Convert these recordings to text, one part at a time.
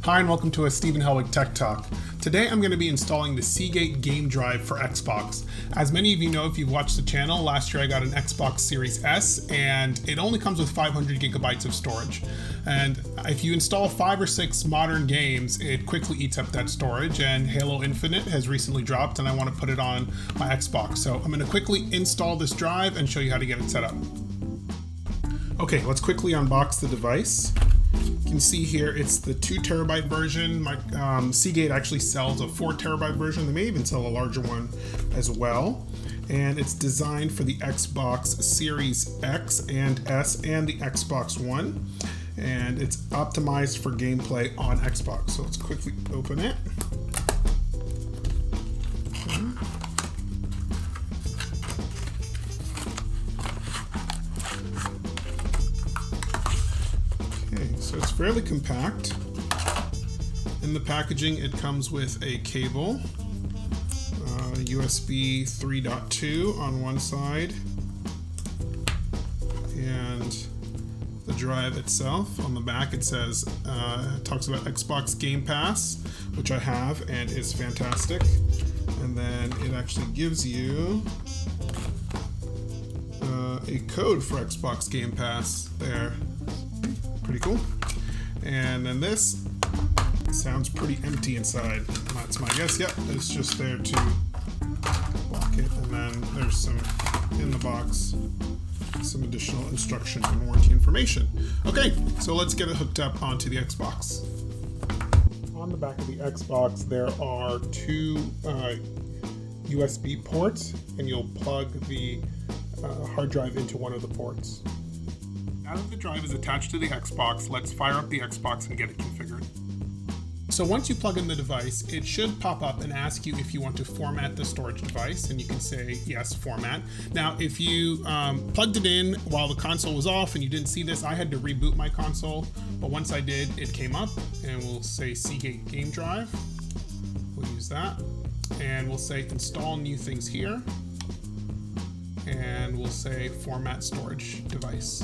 Hi and welcome to a Stephen Helwig Tech Talk. Today I'm going to be installing the Seagate Game Drive for Xbox. As many of you know if you've watched the channel, last year I got an Xbox Series S and it only comes with 500 gigabytes of storage. And if you install 5 or 6 modern games, it quickly eats up that storage, and Halo Infinite has recently dropped and I want to put it on my Xbox. So I'm going to quickly install this drive and show you how to get it set up. Okay, let's quickly unbox the device. You can see here it's the 2 terabyte version. Seagate actually sells a 4 terabyte version. They may even sell a larger one as well. And it's designed for the Xbox Series X and S and the Xbox One. And it's optimized for gameplay on Xbox. So let's quickly open it. So it's fairly compact. In the packaging, it comes with a cable, USB 3.2 on one side, and the drive itself. On the back, it says, talks about Xbox Game Pass, which I have and is fantastic. And then it actually gives you a code for Xbox Game Pass there. Pretty cool. And then this sounds pretty empty inside. That's my guess. Yep, it's just there to lock it. And then there's some in the box, some additional instruction and warranty information. Okay, so let's get it hooked up onto the Xbox. On the back of the Xbox, there are 2 USB ports, and you'll plug the hard drive into one of the ports. Now that the drive is attached to the Xbox, let's fire up the Xbox and get it configured. So once you plug in the device, it should pop up and ask you if you want to format the storage device, and you can say yes, format. Now, if you plugged it in while the console was off and you didn't see this, I had to reboot my console, but once I did, it came up, and we'll say Seagate Game Drive. We'll use that, and we'll say install new things here, and we'll say format storage device.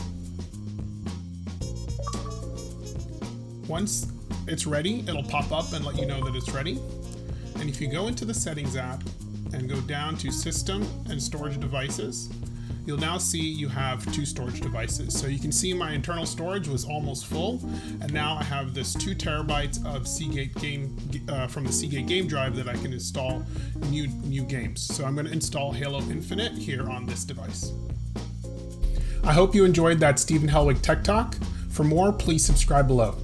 Once it's ready, it'll pop up and let you know that it's ready. And if you go into the Settings app and go down to System and Storage Devices, you'll now see you have 2 storage devices. So you can see my internal storage was almost full, and now I have this 2 terabytes of Seagate game from the Seagate Game Drive that I can install new games. So I'm going to install Halo Infinite here on this device. I hope you enjoyed that Stephen Helwig Tech Talk. For more, please subscribe below.